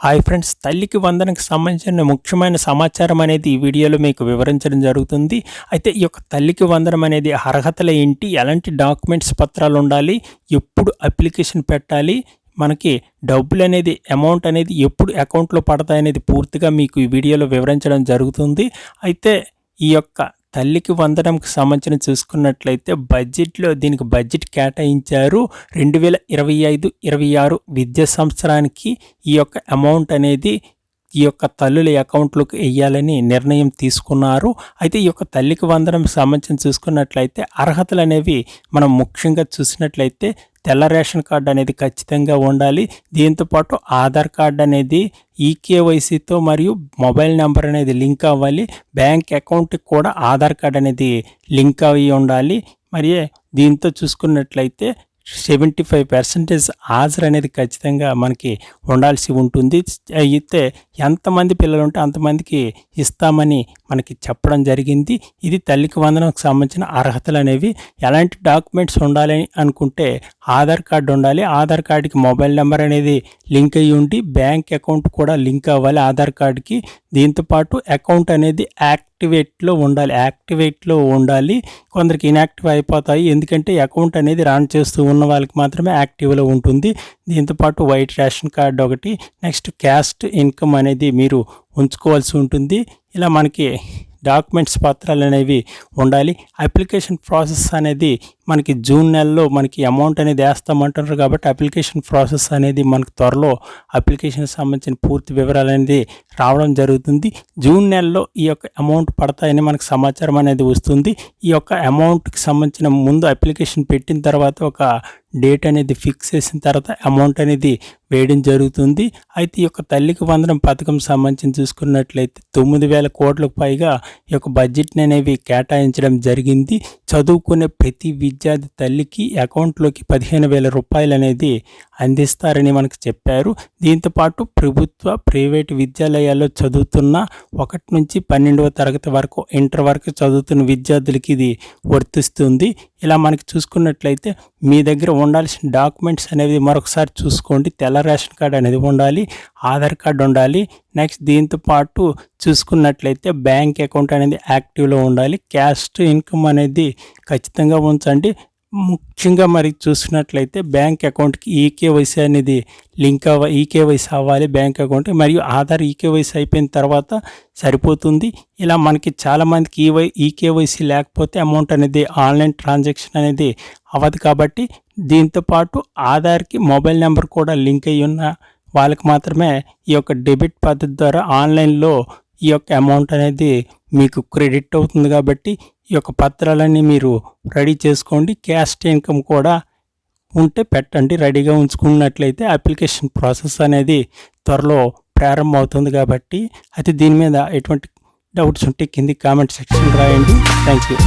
Hi friends, తల్లికి వందనకు సంబంధించిన ముఖ్యమైన సమాచారం అనేది ఈ వీడియోలో మీకు వివరించడం జరుగుతుంది. అయితే ఈ యొక్క తల్లికి వందనం అనేది అర్హతలు ఏంటి, ఎలాంటి డాక్యుమెంట్స్ పత్రాలు ఉండాలి, ఎప్పుడు అప్లికేషన్ పెట్టాలి, మనకి డబ్బులు అనేది అమౌంట్ అనేది ఎప్పుడు అకౌంట్లో పడతాయి అనేది పూర్తిగా మీకు ఈ వీడియోలో వివరించడం జరుగుతుంది. అయితే ఈ యొక్క తల్లికి వందనంకి సంబంధించిన చూసుకున్నట్లయితే బడ్జెట్లో దీనికి బడ్జెట్ కేటాయించారు. 2025-26 విద్యా సంవత్సరానికి ఈ యొక్క అమౌంట్ అనేది ఈ యొక్క తల్లుల అకౌంట్లోకి వేయాలని నిర్ణయం తీసుకున్నారు. అయితే ఈ యొక్క తల్లికి వందనం సంబంధించి చూసుకున్నట్లయితే అర్హతలు అనేవి మనం ముఖ్యంగా చూసినట్లయితే తెల్ల రేషన్ కార్డు అనేది ఖచ్చితంగా ఉండాలి. దీంతోపాటు ఆధార్ కార్డు అనేది ఈకేవైసీతో మరియు మొబైల్ నెంబర్ అనేది లింక్ అవ్వాలి. బ్యాంక్ అకౌంట్కి కూడా ఆధార్ కార్డు అనేది లింక్ అయ్యి ఉండాలి. మరి దీంతో చూసుకున్నట్లయితే 75% హాజరు అనేది ఖచ్చితంగా మనకి ఉండాల్సి ఉంటుంది. అయితే ఎంతమంది పిల్లలు ఉంటే అంతమందికి ఇస్తామని మనకి చెప్పడం జరిగింది. ఇది తల్లికి వందనకు సంబంధించిన అర్హతలు అనేవి. ఎలాంటి డాక్యుమెంట్స్ ఉండాలని అనుకుంటే ఆధార్ కార్డు ఉండాలి. ఆధార్ కార్డుకి మొబైల్ నెంబర్ అనేది లింక్ అయ్యి ఉండి బ్యాంక్ అకౌంట్ కూడా లింక్ అవ్వాలి ఆధార్ కార్డుకి. దీంతోపాటు అకౌంట్ అనేది యాక్టివేట్లో ఉండాలి. కొందరికి ఇన్యాక్టివ్ అయిపోతాయి, ఎందుకంటే అకౌంట్ అనేది రన్ చేస్తూ ఉన్న వాళ్ళకి మాత్రమే యాక్టివ్లో ఉంటుంది. దీంతోపాటు వైట్ రేషన్ కార్డు ఒకటి, నెక్స్ట్ క్యాస్ట్ ఇన్కమ్ అనేది మీరు ఉంచుకోవాల్సి ఉంటుంది. ఇలా మనకి డాక్యుమెంట్స్ పత్రాలు అనేవి ఉండాలి. అప్లికేషన్ ప్రాసెస్ అనేది మనకి జూన్ నెలలో మనకి అమౌంట్ అనేది వేస్తామంటున్నారు కాబట్టి అప్లికేషన్ ప్రాసెస్ అనేది మనకు త్వరలో అప్లికేషన్ సంబంధించిన పూర్తి వివరాలు అనేది రావడం జరుగుతుంది. జూన్ నెలలో ఈ యొక్క అమౌంట్ పడతాయని మనకు సమాచారం అనేది వస్తుంది. ఈ యొక్క అమౌంట్కి సంబంధించిన ముందు అప్లికేషన్ పెట్టిన తర్వాత ఒక డేట్ అనేది ఫిక్స్ చేసిన తర్వాత అమౌంట్ అనేది వేయడం జరుగుతుంది. అయితే ఈ యొక్క తల్లికి వందనం పథకం సంబంధించి చూసుకున్నట్లయితే 9,000 కోట్లకు పైగా ఈ యొక్క బడ్జెట్ని అనేవి కేటాయించడం జరిగింది. చదువుకునే ప్రతి విద్యార్థి తల్లికి అకౌంట్లోకి 15,000 రూపాయలు అనేది అందిస్తారని మనకు చెప్పారు. దీంతోపాటు ప్రభుత్వ ప్రైవేటు విద్యాలయాల్లో చదువుతున్న 1 నుంచి 12వ తరగతి వరకు ఇంటర్ వరకు చదువుతున్న విద్యార్థులకి ఇది వర్తిస్తుంది. ఇలా మనకి చూసుకున్నట్లయితే మీ దగ్గర ఉండాల్సిన డాక్యుమెంట్స్ అనేవి మరొకసారి చూసుకోండి. తెల్ల రేషన్ కార్డు అనేది ఉండాలి, ఆధార్ కార్డు ఉండాలి. నెక్స్ట్ దీంతోపాటు చూసుకున్నట్లయితే బ్యాంక్ అకౌంట్ అనేది యాక్టివ్లో ఉండాలి. క్యాస్ట్ ఇన్కమ్ అనేది ఖచ్చితంగా ఉంచండి. ముఖ్యంగా మరి చూసినట్లయితే బ్యాంక్ అకౌంట్కి ఈకేవైసీ అనేది ఈకేవైసీ అవ్వాలి బ్యాంక్ అకౌంట్, మరియు ఆధార్ ఈకేవైసీ అయిపోయిన తర్వాత సరిపోతుంది. ఇలా మనకి చాలామందికి ఈకేవైసీ లేకపోతే అమౌంట్ అనేది ఆన్లైన్ ట్రాన్సాక్షన్ అనేది అవ్వదు. కాబట్టి దీంతోపాటు ఆధార్కి మొబైల్ నెంబర్ కూడా లింక్ అయ్యి ఉన్న వాళ్ళకి మాత్రమే ఈ యొక్క డెబిట్ పద్ధతి ద్వారా ఆన్లైన్లో ఈ యొక్క అమౌంట్ అనేది మీకు క్రెడిట్ అవుతుంది. కాబట్టి ఈ యొక్క పత్రాలన్నీ మీరు రెడీ చేసుకోండి. క్యాస్ట్ ఇన్కమ్ కూడా ఉంటే పెట్టండి, రెడీగా ఉంచుకున్నట్లయితే అప్లికేషన్ ప్రాసెస్ అనేది త్వరలో ప్రారంభం అవుతుంది. కాబట్టి అయితే దీని మీద ఎటువంటి డౌట్స్ ఉంటే కింది కామెంట్ సెక్షన్ రాయండి. Thank you.